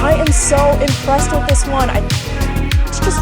I am so impressed with this one. It's just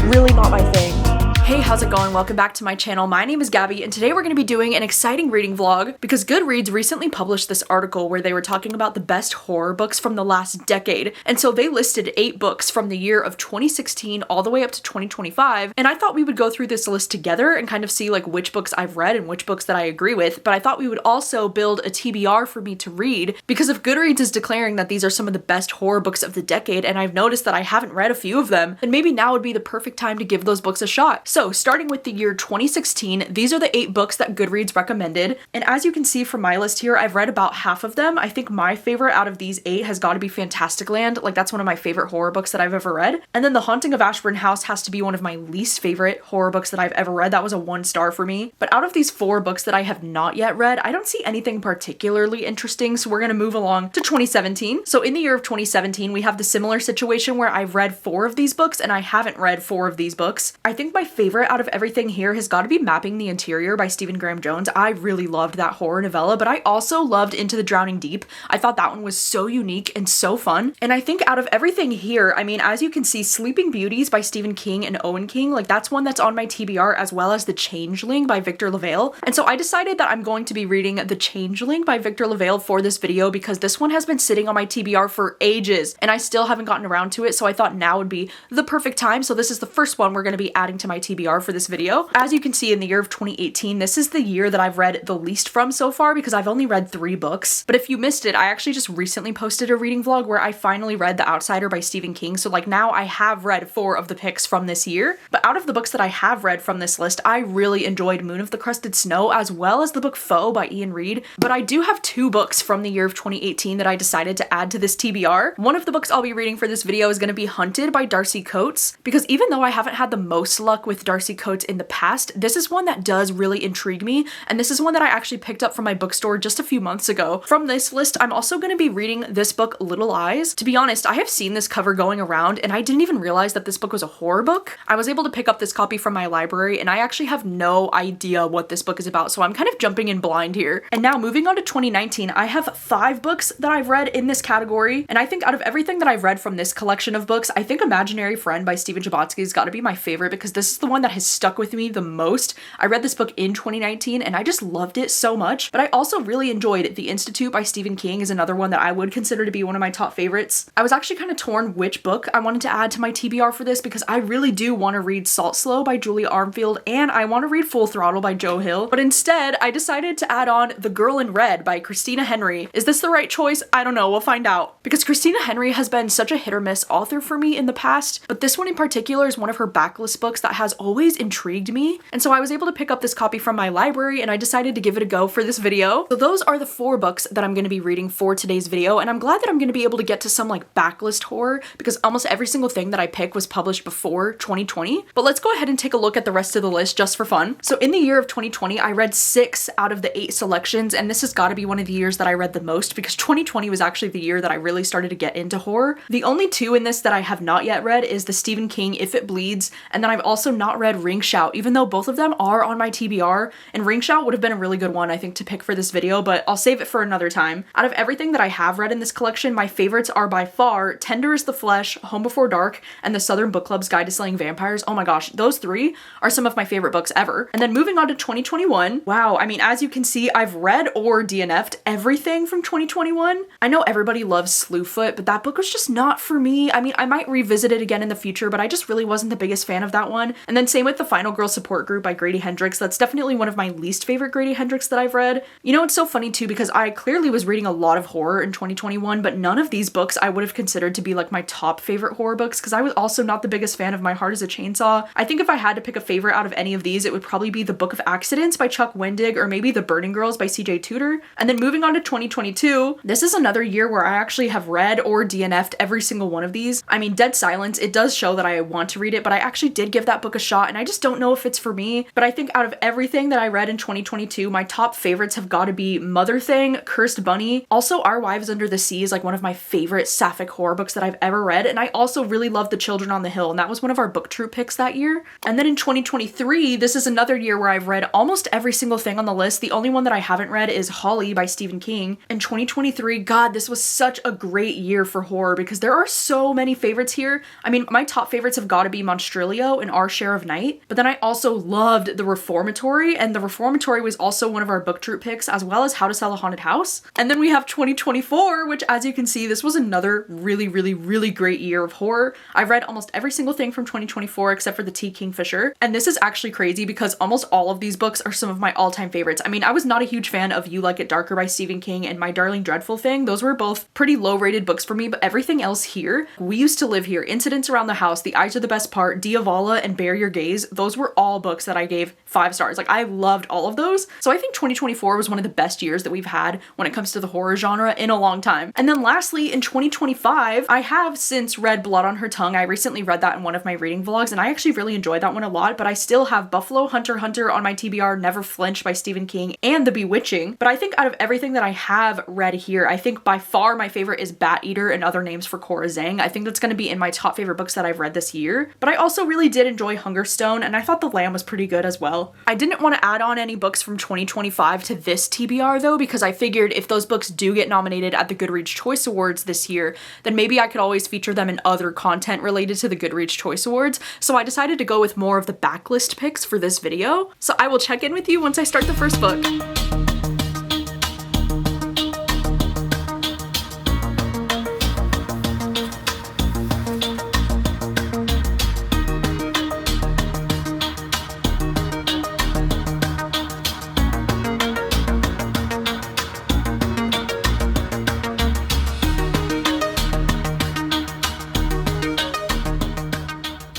really not my thing. Hey, how's it going? Welcome back to my channel. My name is Gabby, and today we're going to be doing an exciting reading vlog because Goodreads recently published this article where they were talking about the best horror books from the last decade. And so they listed 8 books from the year of 2016 all the way up to 2025. And I thought we would go through this list together and kind of see like which books I've read and which books that I agree with. But I thought we would also build a TBR for me to read because if Goodreads is declaring that these are some of the best horror books of the decade, and I've noticed that I haven't read a few of them, then maybe now would be the perfect time to give those books a shot. So starting with the year 2016, these are the 8 books that Goodreads recommended. And as you can see from my list here, I've read about half of them. I think my favorite out of these 8 has got to be Fantasticland. Like that's one of my favorite horror books that I've ever read. And then The Haunting of Ashburn House has to be one of my least favorite horror books that I've ever read. That was a 1 star for me. But out of these 4 books that I have not yet read, I don't see anything particularly interesting. So we're going to move along to 2017. So in the year of 2017, we have the similar situation where I've read 4 of these books and I haven't read 4 of these books. I think my favorite out of everything here has got to be Mapping the Interior by Stephen Graham Jones. I really loved that horror novella, but I also loved Into the Drowning Deep. I thought that one was so unique and so fun. And I think out of everything here, I mean, as you can see, Sleeping Beauties by Stephen King and Owen King, like that's one that's on my TBR, as well as The Changeling by Victor Lavalle. And so I decided that I'm going to be reading The Changeling by Victor Lavalle for this video because this one has been sitting on my TBR for ages and I still haven't gotten around to it. So I thought now would be the perfect time. So this is the first one we're going to be adding to my TBR for this video. As you can see, in the year of 2018, this is the year that I've read the least from so far because I've only read 3 books. But if you missed it, I actually just recently posted a reading vlog where I finally read The Outsider by Stephen King. So like now I have read 4 of the picks from this year. But out of the books that I have read from this list, I really enjoyed Moon of the Crusted Snow as well as the book Foe by Ian Reid. But I do have 2 books from the year of 2018 that I decided to add to this TBR. One of the books I'll be reading for this video is going to be Hunted by Darcy Coates because even though I haven't had the most luck with Darcy Coates in the past, this is one that does really intrigue me, and this is one that I actually picked up from my bookstore just a few months ago. From this list, I'm also going to be reading this book, Little Eyes. To be honest, I have seen this cover going around, and I didn't even realize that this book was a horror book. I was able to pick up this copy from my library, and I actually have no idea what this book is about, so I'm kind of jumping in blind here. And now, moving on to 2019, I have 5 books that I've read in this category, and I think out of everything that I've read from this collection of books, I think Imaginary Friend by Stephen Chbosky has got to be my favorite because this is the one that has stuck with me the most. I read this book in 2019 and I just loved it so much, but I also really enjoyed The Institute by Stephen King is another one that I would consider to be one of my top favorites. I was actually kind of torn which book I wanted to add to my TBR for this because I really do want to read Salt Slow by Julia Armfield and I want to read Full Throttle by Joe Hill, but instead I decided to add on The Girl in Red by Christina Henry. Is this the right choice? I don't know, we'll find out. Because Christina Henry has been such a hit or miss author for me in the past, but this one in particular is one of her backlist books that has always intrigued me, and so I was able to pick up this copy from my library and I decided to give it a go for this video. So those are the 4 books that I'm going to be reading for today's video, and I'm glad that I'm going to be able to get to some like backlist horror because almost every single thing that I pick was published before 2020. But let's go ahead and take a look at the rest of the list just for fun. So in the year of 2020, I read 6 out of the 8 selections, and this has got to be one of the years that I read the most because 2020 was actually the year that I really started to get into horror. The only 2 in this that I have not yet read is the Stephen King If It Bleeds, and then I've also not read Ring Shout, even though both of them are on my TBR, and Ring Shout would have been a really good one I think to pick for this video, but I'll save it for another time. Out of everything that I have read in this collection, my favorites are by far Tender is the Flesh, Home Before Dark, and The Southern Book Club's Guide to Slaying Vampires. Oh my gosh, those 3 are some of my favorite books ever. And then moving on to 2021, wow, I mean, as you can see, I've read or DNF'd everything from 2021. I know everybody loves Slewfoot, but that book was just not for me. I mean, I might revisit it again in the future, but I just really wasn't the biggest fan of that one. And then same with The Final Girl Support Group by Grady Hendrix. That's definitely one of my least favorite Grady Hendrix that I've read. You know, it's so funny too because I clearly was reading a lot of horror in 2021, but none of these books I would have considered to be like my top favorite horror books because I was also not the biggest fan of My Heart is a Chainsaw. I think if I had to pick a favorite out of any of these, it would probably be The Book of Accidents by Chuck Wendig or maybe The Burning Girls by CJ Tudor. And then moving on to 2022, this is another year where I actually have read or DNF'd every single one of these. I mean, Dead Silence, it does show that I want to read it, but I actually did give that book a shot, and I just don't know if it's for me. But I think out of everything that I read in 2022, my top favorites have got to be Mother Thing, Cursed Bunny. Also, Our Wives Under the Sea is like one of my favorite sapphic horror books that I've ever read, and I also really love The Children on the Hill, and that was one of our booktube picks that year. And then in 2023, this is another year where I've read almost every single thing on the list. The only one that I haven't read is Holly by Stephen King. In 2023, God, this was such a great year for horror because there are so many favorites here. I mean, my top favorites have got to be Monstrilio and Our Share of Night, but then I also loved The Reformatory, and The Reformatory was also one of our booktube picks, as well as How to Sell a Haunted House. And then we have 2024, which, as you can see, this was another really great year of horror. I've read almost every single thing from 2024 except for The Tea Kingfisher, and this is actually crazy because almost all of these books are some of my all-time favorites. I mean, I was not a huge fan of You Like It Darker by Stephen King and My Darling Dreadful Thing. Those were both pretty low-rated books for me, but everything else here, We Used to Live Here, Incidents Around the House, The Eyes Are the Best Part, Diavala, and Bear Your Gaze, those were all books that I gave 5 stars. Like, I loved all of those. So I think 2024 was one of the best years that we've had when it comes to the horror genre in a long time. And then lastly, in 2025, I have since read Blood on Her Tongue. I recently read that in one of my reading vlogs, and I actually really enjoyed that one a lot, but I still have Buffalo Hunter Hunter on my TBR, Never Flinch by Stephen King, and The Bewitching. But I think out of everything that I have read here, I think by far my favorite is Bat Eater and Other Names for Cora Zhang. I think that's going to be in my top favorite books that I've read this year. But I also really did enjoy Hungerstone, and I thought The Lamb was pretty good as well. I didn't want to add on any books from 2025 to this TBR though, because I figured if those books do get nominated at the Goodreads Choice Awards this year, then maybe I could always feature them in other content related to the Goodreads Choice Awards. So I decided to go with more of the backlist picks for this video. So I will check in with you once I start the first book.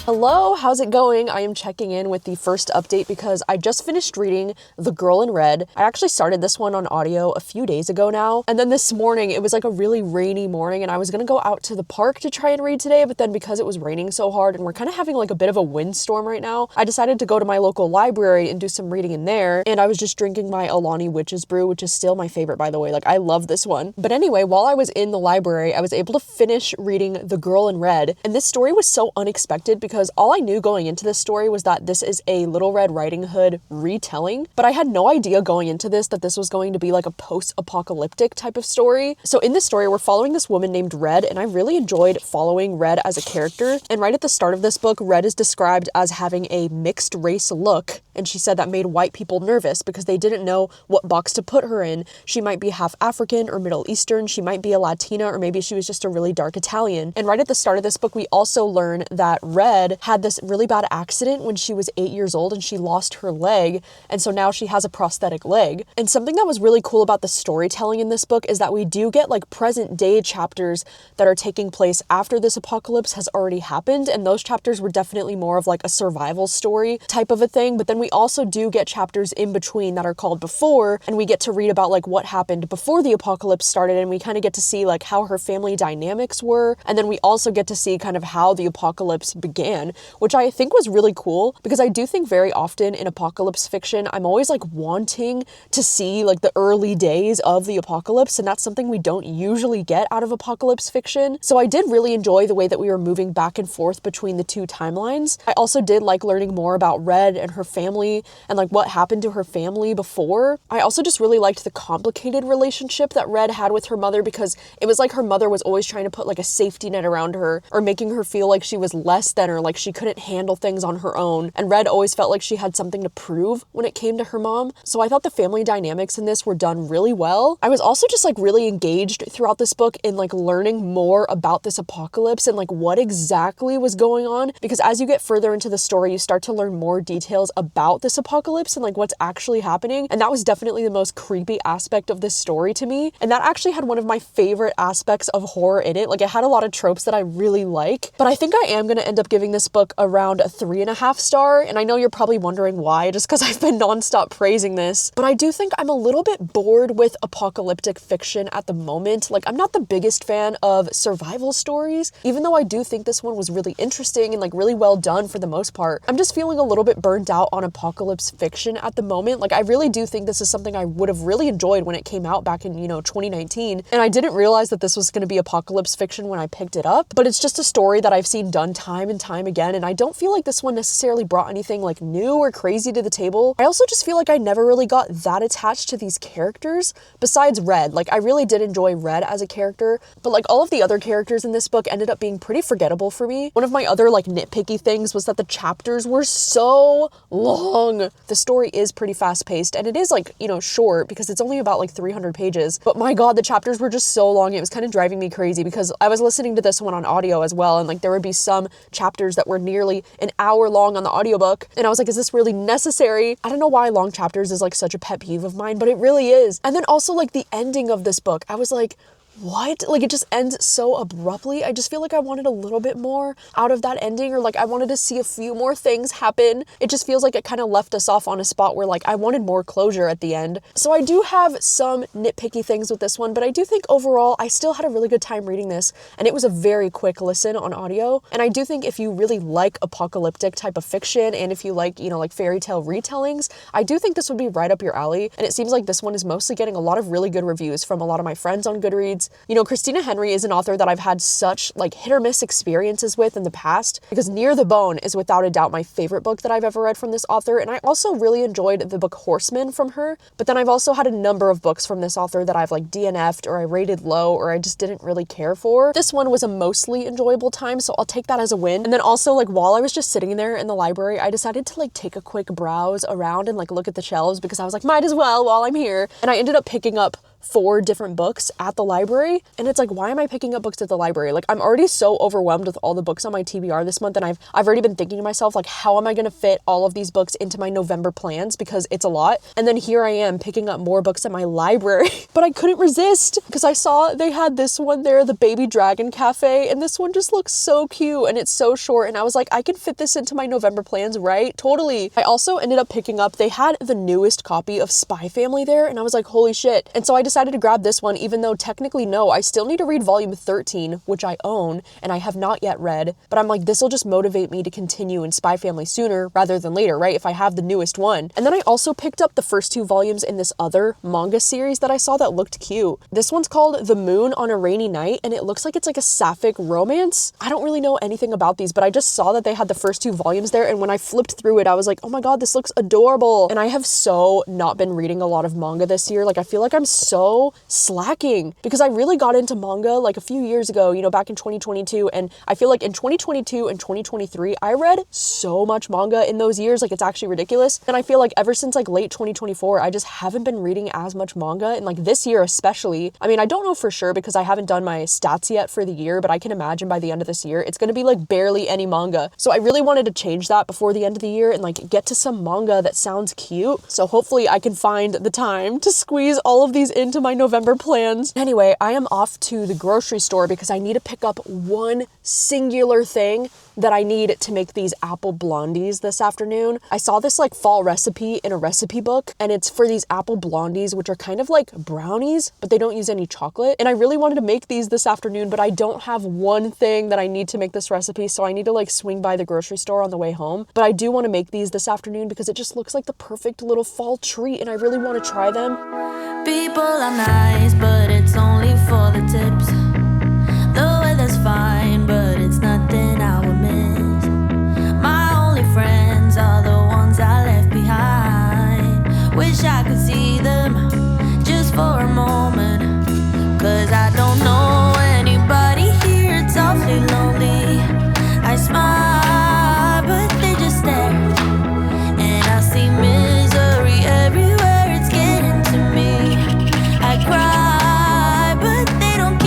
Hello, how's it going? I am checking in with the first update because I just finished reading The Girl in Red. I actually started this one on audio a few days ago now, and then this morning it was like a really rainy morning and I was gonna go out to the park to try and read today, but then because it was raining so hard and we're kind of having like a bit of a windstorm right now, I decided to go to my local library and do some reading in there, and I was just drinking my Alani Witch's Brew, which is still my favorite, by the way. Like, I love this one. But anyway, while I was in the library, I was able to finish reading The Girl in Red, and this story was so unexpected because all I knew going into this story was that this is a Little Red Riding Hood retelling, but I had no idea going into this that this was going to be like a post-apocalyptic type of story. So in this story, we're following this woman named Red, and I really enjoyed following Red as a character. And right at the start of this book, Red is described as having a mixed race look, and she said that made white people nervous because they didn't know what box to put her in. She might be half African or Middle Eastern, she might be a Latina, or maybe she was just a really dark Italian. And right at the start of this book, we also learn that Red had this really bad accident when she was 8 years old and she lost her leg, and so now she has a prosthetic leg. And something that was really cool about the storytelling in this book is that we do get like present day chapters that are taking place after this apocalypse has already happened, and those chapters were definitely more of like a survival story type of a thing. But then we also do get chapters in between that are called before, and we get to read about like what happened before the apocalypse started, and we kind of get to see like how her family dynamics were, and then we also get to see kind of how the apocalypse began, which I think was really cool because I do think very often in apocalypse fiction, I'm always like wanting to see like the early days of the apocalypse, and that's something we don't usually get out of apocalypse fiction. So I did really enjoy the way that we were moving back and forth between the two timelines. I also did like learning more about Red and her family and like what happened to her family before. I also just really liked the complicated relationship that Red had with her mother, because it was like her mother was always trying to put like a safety net around her or making her feel like she was less than, or like she couldn't handle things on her own, and Red always felt like she had something to prove when it came to her mom. So I thought the family dynamics in this were done really well. I was also just like really engaged throughout this book in like learning more about this apocalypse and like what exactly was going on, because as you get further into the story, you start to learn more details about this apocalypse and like what's actually happening, and that was definitely the most creepy aspect of this story to me, and that actually had one of my favorite aspects of horror in it. Like, it had a lot of tropes that I really like, but I think I am going to end up giving this book around a 3.5 star, and I know you're probably wondering why, just because I've been nonstop praising this, but I do think I'm a little bit bored with apocalyptic fiction at the moment. Like, I'm not the biggest fan of survival stories, even though I do think this one was really interesting and like really well done for the most part. I'm just feeling a little bit burnt out on apocalypse fiction at the moment. Like, I really do think this is something I would have really enjoyed when it came out back in, 2019, and I didn't realize that this was going to be apocalypse fiction when I picked it up, but it's just a story that I've seen done time and time again, and I don't feel like this one necessarily brought anything like new or crazy to the table. I also just feel like I never really got that attached to these characters besides Red. Like, I really did enjoy Red as a character, but like all of the other characters in this book ended up being pretty forgettable for me. One of my other like nitpicky things was that the chapters were so long. The story is pretty fast paced, and it is like, short because it's only about like 300 pages, but my god, the chapters were just so long. It was kind of driving me crazy because I was listening to this one on audio as well, and like there would be some chapters that were nearly an hour long on the audiobook, and I was like, is this really necessary? I don't know why long chapters is like such a pet peeve of mine, but it really is. And then also like the ending of this book, I was like, what? Like, it just ends so abruptly. I just feel like I wanted a little bit more out of that ending, or like I wanted to see a few more things happen. It just feels like it kind of left us off on a spot where like I wanted more closure at the end. So I do have some nitpicky things with this one, but I do think overall I still had a really good time reading this, and it was a very quick listen on audio. And I do think if you really like apocalyptic type of fiction, and if you like, like fairy tale retellings, I do think this would be right up your alley. And it seems like this one is mostly getting a lot of really good reviews from a lot of my friends on Goodreads. Christina Henry is an author that I've had such like hit or miss experiences with in the past, because Near the Bone is without a doubt my favorite book that I've ever read from this author, and I also really enjoyed the book Horseman from her. But then I've also had a number of books from this author that I've like DNF'd, or I rated low, or I just didn't really care for. This one was a mostly enjoyable time, so I'll take that as a win. And then also, like, while I was just sitting there in the library, I decided to like take a quick browse around and like look at the shelves, because I was like, might as well while I'm here. And I ended up picking up 4 different books at the library, and it's like, why am I picking up books at the library? Like, I'm already so overwhelmed with all the books on my TBR this month, and I've already been thinking to myself, like, how am I gonna fit all of these books into my November plans, because it's a lot. And then here I am picking up more books at my library, but I couldn't resist because I saw they had this one there, the Baby Dragon Cafe, and this one just looks so cute, and it's so short, and I was like, I can fit this into my November plans, right? Totally. I also ended up picking up, they had the newest copy of Spy Family there, and I was like, holy shit. And so I decided to grab this one, even though technically no, I still need to read volume 13, which I own and I have not yet read, but I'm like, this will just motivate me to continue in Spy Family sooner rather than later, right? If I have the newest one. And then I also picked up the first 2 volumes in this other manga series that I saw that looked cute. This one's called The Moon on a Rainy Night, and it looks like it's like a sapphic romance. I don't really know anything about these, but I just saw that they had the first 2 volumes there, and when I flipped through it, I was like, oh my god, this looks adorable. And I have so not been reading a lot of manga this year. Like, I feel like I'm so slacking, because I really got into manga like a few years ago, back in 2022, and I feel like in 2022 and 2023 I read so much manga in those years, like it's actually ridiculous. And I feel like ever since like late 2024 I just haven't been reading as much manga, and like this year especially, I mean, I don't know for sure because I haven't done my stats yet for the year, but I can imagine by the end of this year it's going to be like barely any manga. So I really wanted to change that before the end of the year and like get to some manga that sounds cute. So hopefully I can find the time to squeeze all of these into my November plans. Anyway, I am off to the grocery store because I need to pick up one singular thing that I need to make these apple blondies this afternoon. I saw this like fall recipe in a recipe book, and it's for these apple blondies, which are kind of like brownies, but they don't use any chocolate. And I really wanted to make these this afternoon, but I don't have one thing that I need to make this recipe, so I need to like swing by the grocery store on the way home. But I do want to make these this afternoon because it just looks like the perfect little fall treat, and I really want to try them. People are nice, but it's only for the tips. The weather's fine, but it's nothing I would miss. My only friends are the ones I left behind. Wish I could see them just for a moment, 'cause I don't know anybody here, it's awfully lonely. I smile, but they just stare, and I see misery everywhere, it's getting to me. I cry, but they don't care.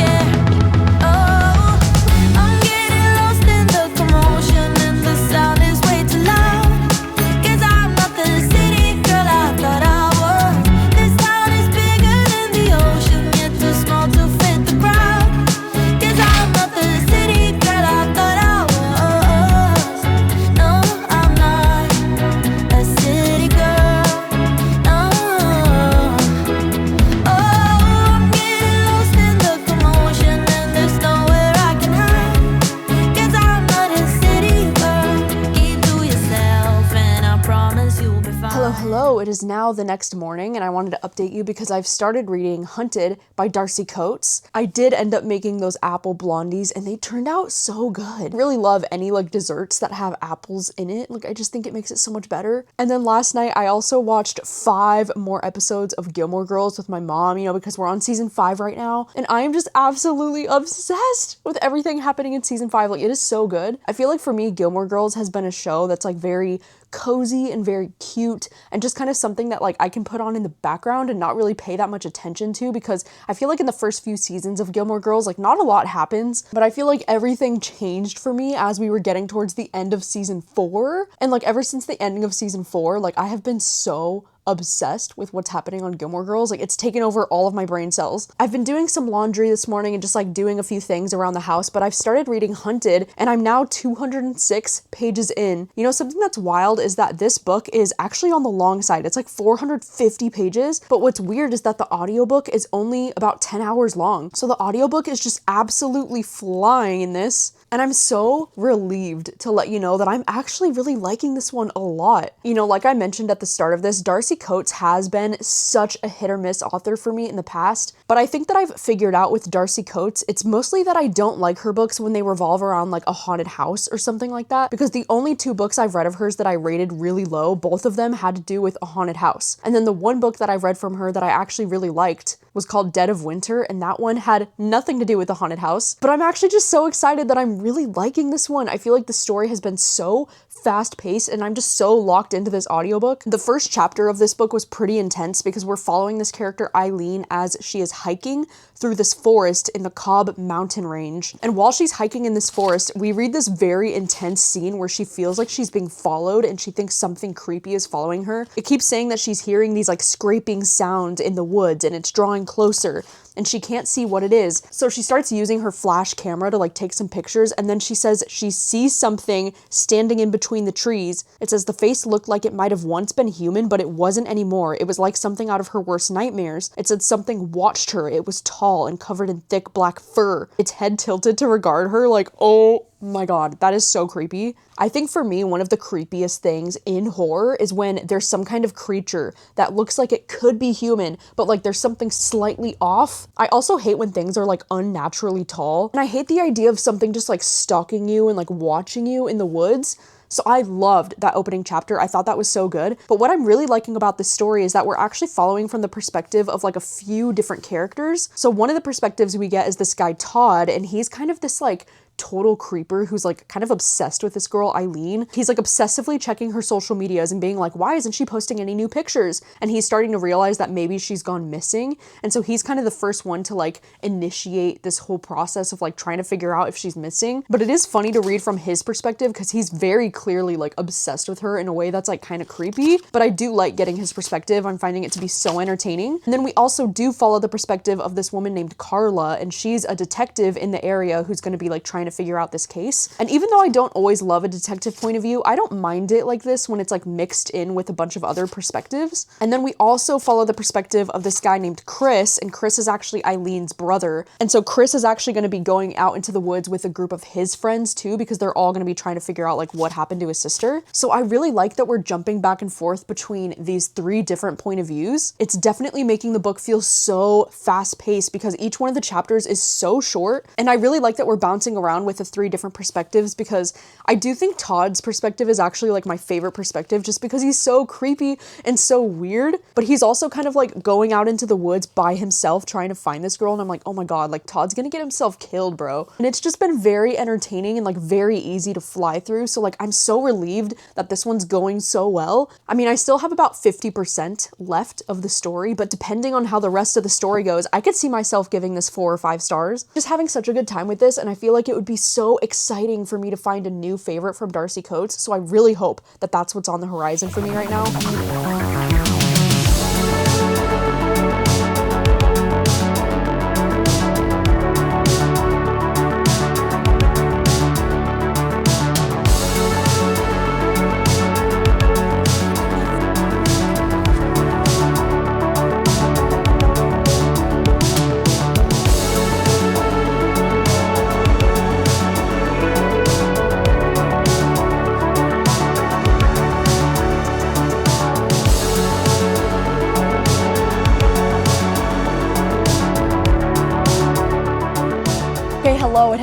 So it is now the next morning and I wanted to update you because I've started reading Hunted by Darcy Coates. I did end up making those apple blondies and they turned out so good. I really love any like desserts that have apples in it. Like I just think it makes it so much better. And then last night I also watched 5 more episodes of Gilmore Girls with my mom, because we're on season 5 right now. And I am just absolutely obsessed with everything happening in season 5. Like it is so good. I feel like for me, Gilmore Girls has been a show that's like very cozy and very cute and just kind of something that like I can put on in the background and not really pay that much attention to, because I feel like in the first few seasons of Gilmore Girls, like not a lot happens, but I feel like everything changed for me as we were getting towards the end of season 4. And like ever since the ending of season 4, like I have been so obsessed with what's happening on Gilmore Girls. Like it's taken over all of my brain cells. I've been doing some laundry this morning and just like doing a few things around the house, but I've started reading Hunted and I'm now 206 pages in. Something that's wild is that this book is actually on the long side. It's like 450 pages, but what's weird is that the audiobook is only about 10 hours long. So the audiobook is just absolutely flying in this. And I'm so relieved to let you know that I'm actually really liking this one a lot. Like I mentioned at the start of this, Darcy Coates has been such a hit or miss author for me in the past, but I think that I've figured out with Darcy Coates, it's mostly that I don't like her books when they revolve around like a haunted house or something like that, because the only 2 books I've read of hers that I rated really low, both of them had to do with a haunted house. And then the one book that I've read from her that I actually really liked was called Dead of Winter, and that one had nothing to do with the haunted house. But I'm actually just so excited that I'm really liking this one. I feel like the story has been so fast-paced and I'm just so locked into this audiobook. The first chapter of this book was pretty intense because we're following this character Eileen as she is hiking through this forest in the Cobb mountain range. And while she's hiking in this forest, we read this very intense scene where she feels like she's being followed and she thinks something creepy is following her. It keeps saying that she's hearing these like scraping sounds in the woods and it's drawing closer and she can't see what it is. So she starts using her flash camera to like take some pictures, and then she says she sees something standing in between the trees. It says the face looked like it might have once been human, but it wasn't anymore. It was like something out of her worst nightmares. It said something watched her. It was tall and covered in thick black fur. Its head tilted to regard her. Like, oh my god, that is so creepy. I think for me, one of the creepiest things in horror is when there's some kind of creature that looks like it could be human, but like there's something slightly off. I also hate when things are like unnaturally tall, and I hate the idea of something just like stalking you and like watching you in the woods. So I loved that opening chapter. I thought that was so good. But what I'm really liking about this story is that we're actually following from the perspective of like a few different characters. So one of the perspectives we get is this guy Todd, and he's kind of this like total creeper who's like kind of obsessed with this girl Eileen. He's like obsessively checking her social medias and being like, why isn't she posting any new pictures? And he's starting to realize that maybe she's gone missing. And so he's kind of the first one to like initiate this whole process of like trying to figure out if she's missing. But it is funny to read from his perspective because he's very clearly like obsessed with her in a way that's like kind of creepy. But I do like getting his perspective. I'm finding it to be so entertaining. And then we also do follow the perspective of this woman named Carla, and she's a detective in the area who's going to be like trying to figure out this case. And even though I don't always love a detective point of view, I don't mind it like this when it's like mixed in with a bunch of other perspectives. And then we also follow the perspective of this guy named Chris, and Chris is actually Eileen's brother. And so Chris is actually going to be going out into the woods with a group of his friends too, because they're all going to be trying to figure out like what happened to his sister. So I really like that we're jumping back and forth between these 3 different point of views. It's definitely making the book feel so fast paced because each one of the chapters is so short. And I really like that we're bouncing around with the 3 different perspectives, because I do think Todd's perspective is actually like my favorite perspective just because he's so creepy and so weird, but he's also kind of like going out into the woods by himself trying to find this girl, and I'm like, oh my god, like Todd's gonna get himself killed, bro. And it's just been very entertaining and like very easy to fly through, so like I'm so relieved that this one's going so well. I mean, I still have about 50% left of the story, but depending on how the rest of the story goes, I could see myself giving this 4 or 5 stars. Just having such a good time with this, and I feel like it would be so exciting for me to find a new favorite from Darcy Coates, so I really hope that that's what's on the horizon for me right now.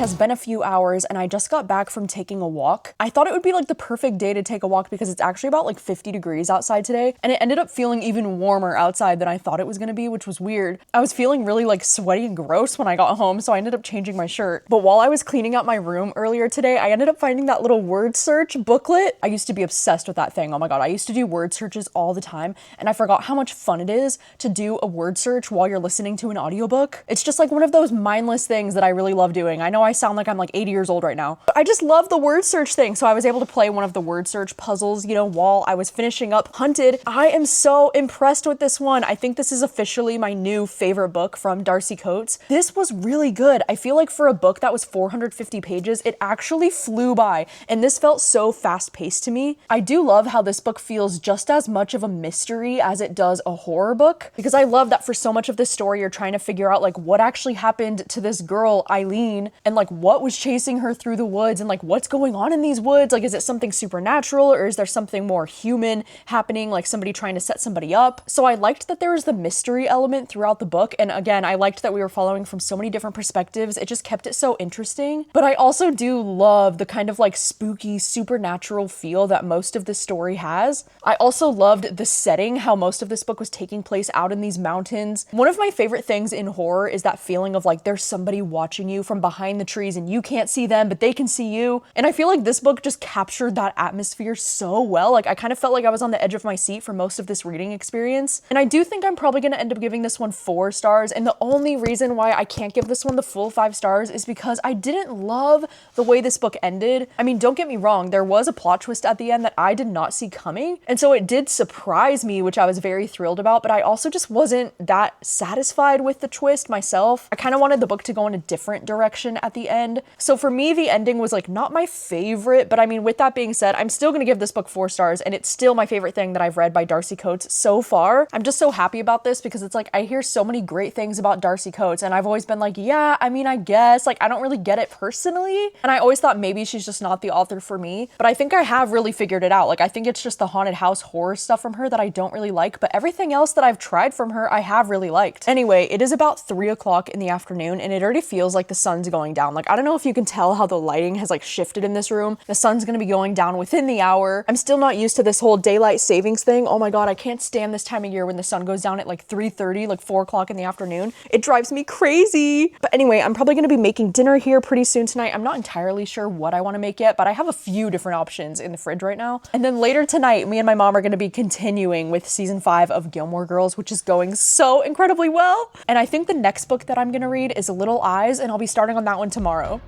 has been a few hours and I just got back from taking a walk. I thought it would be like the perfect day to take a walk because it's actually about like 50 degrees outside today, and it ended up feeling even warmer outside than I thought it was gonna be, which was weird. I was feeling really like sweaty and gross when I got home, so I ended up changing my shirt. But while I was cleaning out my room earlier today, I ended up finding that little word search booklet. I used to be obsessed with that thing. Oh my god, I used to do word searches all the time, and I forgot how much fun it is to do a word search while you're listening to an audiobook. It's just like one of those mindless things that I really love doing. I know I sound like I'm like 80 years old right now, but I just love the word search thing. So I was able to play one of the word search puzzles, you know, while I was finishing up Hunted. I am so impressed with this one. I think this is officially my new favorite book from Darcy Coates. This was really good. I feel like for a book that was 450 pages, it actually flew by, and this felt so fast paced to me. I do love how this book feels just as much of a mystery as it does a horror book, because I love that for so much of this story, you're trying to figure out like what actually happened to this girl, Eileen, and like what was chasing her through the woods, and like what's going on in these woods. Like, is it something supernatural, or is there something more human happening, like somebody trying to set somebody up? So I liked that there was the mystery element throughout the book, and again, I liked that we were following from so many different perspectives. It just kept it so interesting. But I also do love the kind of like spooky supernatural feel that most of this story has. I also loved the setting, how most of this book was taking place out in these mountains. One of my favorite things in horror is that feeling of like there's somebody watching you from behind the trees and you can't see them, but they can see you. And I feel like this book just captured that atmosphere so well. Like, I kind of felt like I was on the edge of my seat for most of this reading experience. And I do think I'm probably going to end up giving this one 4 stars. And the only reason why I can't give this one the full 5 stars is because I didn't love the way this book ended. I mean, don't get me wrong, there was a plot twist at the end that I did not see coming. And so it did surprise me, which I was very thrilled about, but I also just wasn't that satisfied with the twist myself. I kind of wanted the book to go in a different direction at the end. So for me, the ending was like not my favorite, but I mean, with that being said, I'm still gonna give this book 4 stars, and it's still my favorite thing that I've read by Darcy Coates so far. I'm just so happy about this because it's like I hear so many great things about Darcy Coates, and I've always been like, yeah, I mean, I guess, like, I don't really get it personally, and I always thought maybe she's just not the author for me, but I think I have really figured it out. Like, I think it's just the haunted house horror stuff from her that I don't really like, but everything else that I've tried from her, I have really liked. Anyway, it is about 3 o'clock in the afternoon, and it already feels like the sun's going down. Like, I don't know if you can tell how the lighting has like shifted in this room. The sun's gonna be going down within the hour. I'm still not used to this whole daylight savings thing. Oh my god, I can't stand this time of year when the sun goes down at like 3:30, like 4 o'clock in the afternoon. It drives me crazy. But anyway, I'm probably gonna be making dinner here pretty soon tonight. I'm not entirely sure what I want to make yet, but I have a few different options in the fridge right now. And then later tonight, me and my mom are gonna be continuing with season 5 of Gilmore Girls, which is going so incredibly well. And I think the next book that I'm gonna read is Little Eyes, and I'll be starting on that one tomorrow.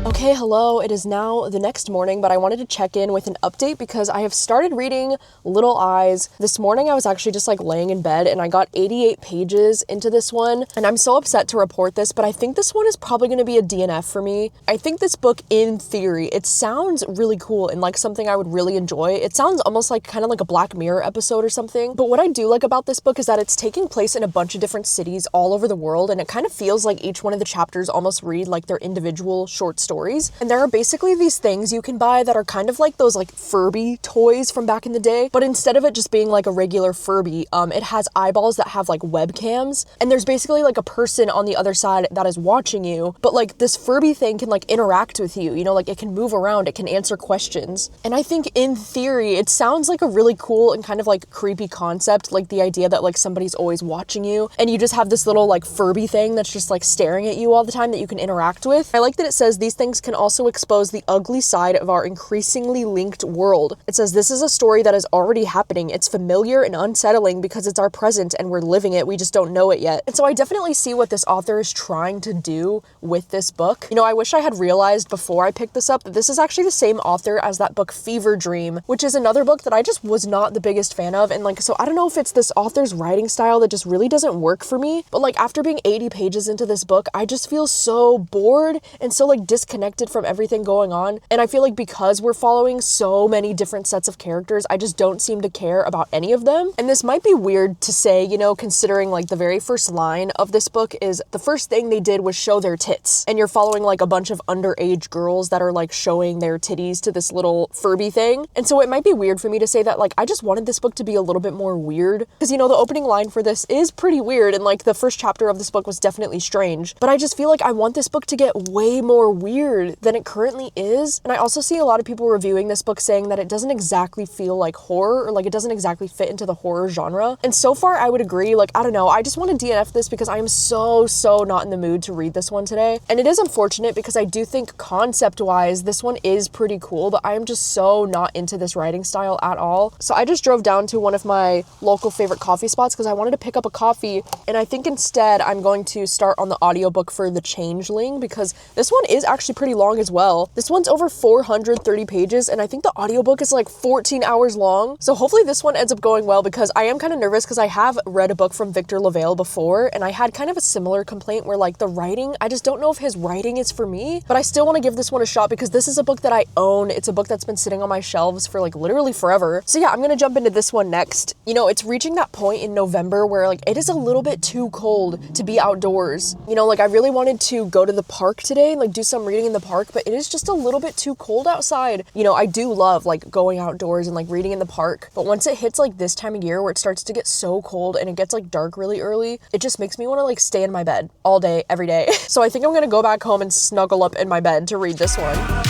Okay, hello, it is now the next morning, but I wanted to check in with an update because I have started reading Little Eyes. This morning I was actually just like laying in bed and I got 88 pages into this one, and I'm so upset to report this, but I think this one is probably going to be a DNF for me. I think this book, in theory, it sounds really cool and like something I would really enjoy. It sounds almost like kind of like a Black Mirror episode or something, but what I do like about this book is that it's taking place in a bunch of different cities all over the world, and it kind of feels like each one of the chapters almost read like their individual short stories. And there are basically these things you can buy that are kind of like those like Furby toys from back in the day, but instead of it just being like a regular Furby, it has eyeballs that have like webcams, and there's basically like a person on the other side that is watching you, but like this Furby thing can like interact with you, you know, like it can move around, it can answer questions. And I think in theory, it sounds like a really cool and kind of like creepy concept, like the idea that like somebody's always watching you and you just have this little like Furby thing that's just like staring at you all the time that you can interact with. I like that it says these things can also expose the ugly side of our increasingly linked world. It says this is a story that is already happening. It's familiar and unsettling because it's our present and we're living it. We just don't know it yet. And so I definitely see what this author is trying to do with this book. You know, I wish I had realized before I picked this up that this is actually the same author as that book Fever Dream, which is another book that I just was not the biggest fan of. And like, so I don't know if it's this author's writing style that just really doesn't work for me, but like after being 80 pages into this book, I just feel so bored and so like disconnected disconnected from everything going on. And I feel like because we're following so many different sets of characters, I just don't seem to care about any of them. And this might be weird to say, you know, considering like the very first line of this book is the first thing they did was show their tits. And you're following like a bunch of underage girls that are like showing their titties to this little Furby thing. And so it might be weird for me to say that like I just wanted this book to be a little bit more weird. Because, you know, the opening line for this is pretty weird and like the first chapter of this book was definitely strange. But I just feel like I want this book to get way more weird than it currently is. And I also see a lot of people reviewing this book saying that it doesn't exactly feel like horror, or like it doesn't exactly fit into the horror genre. And so far I would agree. Like, I don't know, I just want to DNF this because I am so not in the mood to read this one today. And it is unfortunate because I do think concept-wise this one is pretty cool, but I am just so not into this writing style at all. So I just drove down to one of my local favorite coffee spots because I wanted to pick up a coffee, and I think instead I'm going to start on the audiobook for The Changeling because this one is actually pretty long as well. This one's over 430 pages, and I think the audiobook is like 14 hours long. So hopefully this one ends up going well because I am kind of nervous because I have read a book from Victor Lavalle before, and I had kind of a similar complaint where like the writing, I just don't know if his writing is for me, but I still want to give this one a shot because this is a book that I own. It's a book that's been sitting on my shelves for like literally forever. So yeah, I'm gonna jump into this one next. You know, it's reaching that point in November where like it is a little bit too cold to be outdoors. You know, like I really wanted to go to the park today and like do some reading in the park, but it is just a little bit too cold outside. You know, I do love like going outdoors and like reading in the park, but once it hits like this time of year where it starts to get so cold and it gets like dark really early, it just makes me want to like stay in my bed all day, every day. So I think I'm gonna go back home and snuggle up in my bed to read this one.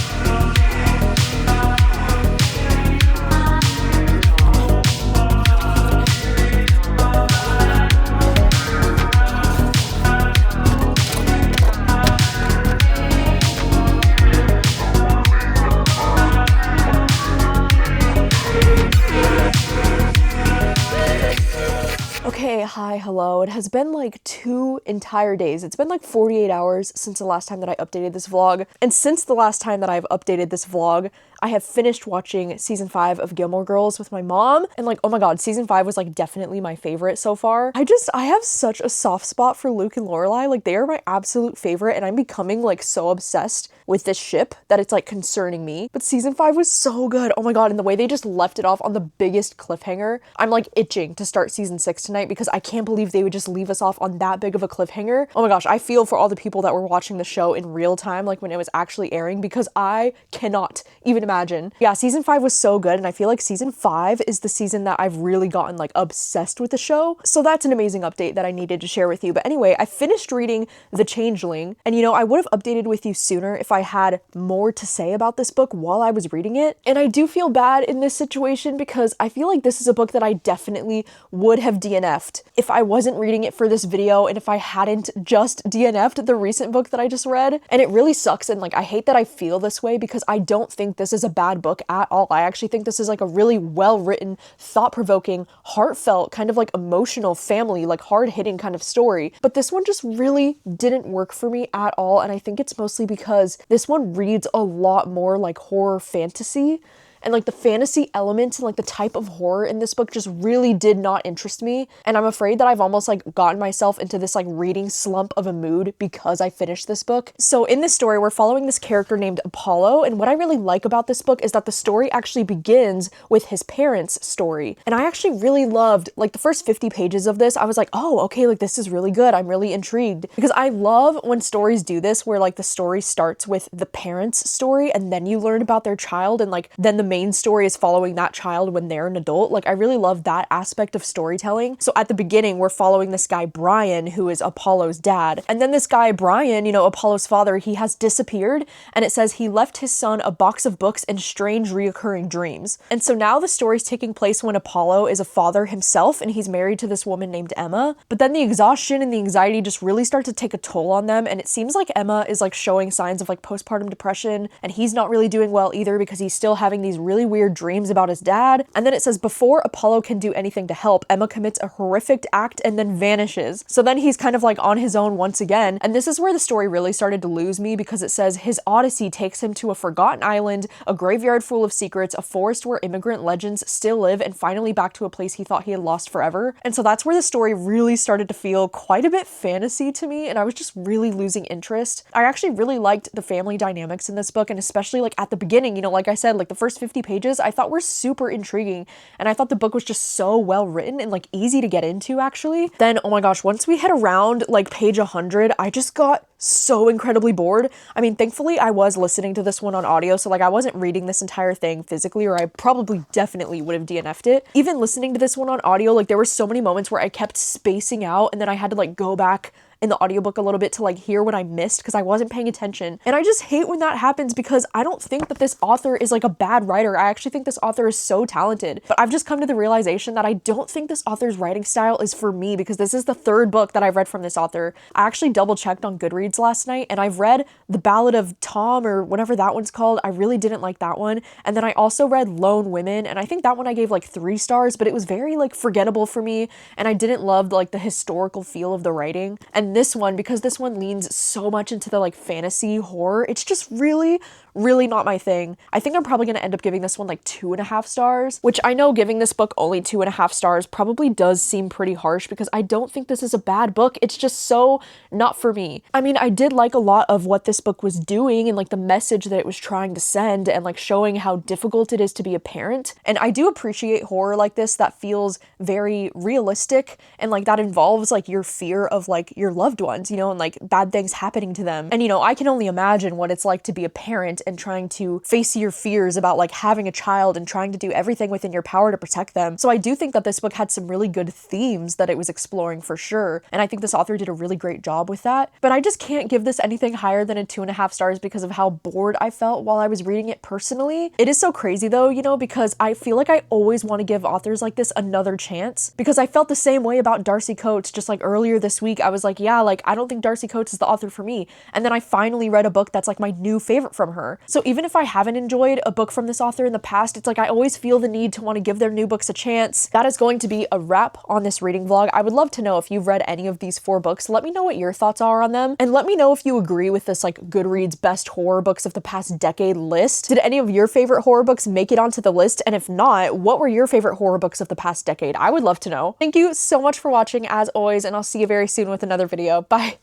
Okay, hi, hello. It has been like 2 entire days. It's been like 48 hours since the last time that I updated this vlog. And since the last time that I've updated this vlog, I have finished watching season 5 of Gilmore Girls with my mom. And like, oh my God, season 5 was like definitely my favorite so far. I have such a soft spot for Luke and Lorelai. Like they are my absolute favorite, and I'm becoming like so obsessed with this ship that it's like concerning me. But season 5 was so good. Oh my God. And the way they just left it off on the biggest cliffhanger, I'm like itching to start season 6 tonight because I can't believe they would just leave us off on that big of a cliffhanger. Oh my gosh, I feel for all the people that were watching the show in real time, like when it was actually airing, because I cannot even imagine. Yeah, season 5 was so good, and I feel like season 5 is the season that I've really gotten like obsessed with the show. So that's an amazing update that I needed to share with you. But anyway, I finished reading The Changeling, and you know, I would have updated with you sooner if I had more to say about this book while I was reading it. And I do feel bad in this situation because I feel like this is a book that I definitely would have DNF'd if I wasn't reading it for this video and if I hadn't just DNF'd the recent book that I just read. And it really sucks, and like I hate that I feel this way because I don't think this is a bad book at all. I actually think this is like a really well-written, thought-provoking, heartfelt, kind of like emotional, family, like hard-hitting kind of story. But this one just really didn't work for me at all, and I think it's mostly because this one reads a lot more like horror fantasy. And like the fantasy elements and like the type of horror in this book just really did not interest me. And I'm afraid that I've almost like gotten myself into this like reading slump of a mood because I finished this book. So in this story, we're following this character named Apollo. And what I really like about this book is that the story actually begins with his parents' story. And I actually really loved like the first 50 pages of this. I was like, oh, okay, like this is really good. I'm really intrigued because I love when stories do this where like the story starts with the parents' story and then you learn about their child, and like then the main story is following that child when they're an adult. Like I really love that aspect of storytelling. So at the beginning, we're following this guy, Brian, who is Apollo's dad. And then this guy, Brian, you know, Apollo's father, he has disappeared. And it says he left his son a box of books and strange reoccurring dreams. And so now the story's taking place when Apollo is a father himself and he's married to this woman named Emma. But then the exhaustion and the anxiety just really start to take a toll on them. And it seems like Emma is like showing signs of like postpartum depression, and he's not really doing well either because he's still having these really weird dreams about his dad. And then it says, before Apollo can do anything to help, Emma commits a horrific act and then vanishes. So then he's kind of like on his own once again. And this is where the story really started to lose me, because it says his odyssey takes him to a forgotten island, a graveyard full of secrets, a forest where immigrant legends still live, and finally back to a place he thought he had lost forever. And so that's where the story really started to feel quite a bit fantasy to me, and I was just really losing interest. I actually really liked the family dynamics in this book, and especially like at the beginning, you know, like I said, like the first 50 pages I thought were super intriguing, and I thought the book was just so well written and like easy to get into actually. Then, oh my gosh, once we hit around like page 100, I just got so incredibly bored. I mean, thankfully I was listening to this one on audio, so like I wasn't reading this entire thing physically, or I probably definitely would have DNF'd it. Even listening to this one on audio, like there were so many moments where I kept spacing out, and then I had to like go back in the audiobook a little bit to like hear what I missed because I wasn't paying attention. And I just hate when that happens, because I don't think that this author is like a bad writer. I actually think this author is so talented, but I've just come to the realization that I don't think this author's writing style is for me, because this is the third book that I've read from this author. I actually double checked on Goodreads last night, and I've read The Ballad of Tom, or whatever that one's called. I really didn't like that one. And then I also read Lone Women, and I think that one I gave like 3 stars, but it was very like forgettable for me, and I didn't love like the historical feel of the writing. And this one, because this one leans so much into the like fantasy horror, it's just really not my thing. I think I'm probably going to end up giving this one like 2.5 stars, which I know giving this book only 2.5 stars probably does seem pretty harsh, because I don't think this is a bad book. It's just so not for me. I mean, I did like a lot of what this book was doing, and like the message that it was trying to send, and like showing how difficult it is to be a parent. And I do appreciate horror like this that feels very realistic, and like that involves like your fear of like your loved ones, you know, and like bad things happening to them. And you know, I can only imagine what it's like to be a parent and trying to face your fears about like having a child and trying to do everything within your power to protect them. So I do think that this book had some really good themes that it was exploring for sure, and I think this author did a really great job with that. But I just can't give this anything higher than a 2.5 stars because of how bored I felt while I was reading it personally. It is so crazy though, you know, because I feel like I always want to give authors like this another chance, because I felt the same way about Darcy Coates. Just like earlier this week I was like, yeah, like I don't think Darcy Coates is the author for me, and then I finally read a book that's like my new favorite from her. So even if I haven't enjoyed a book from this author in the past, it's like I always feel the need to want to give their new books a chance. That is going to be a wrap on this reading vlog. I would love to know if you've read any of these 4 books. Let me know what your thoughts are on them, and let me know if you agree with this like Goodreads best horror books of the past decade list. Did any of your favorite horror books make it onto the list? And if not, what were your favorite horror books of the past decade? I would love to know. Thank you so much for watching as always, and I'll see you very soon with another video. Bye.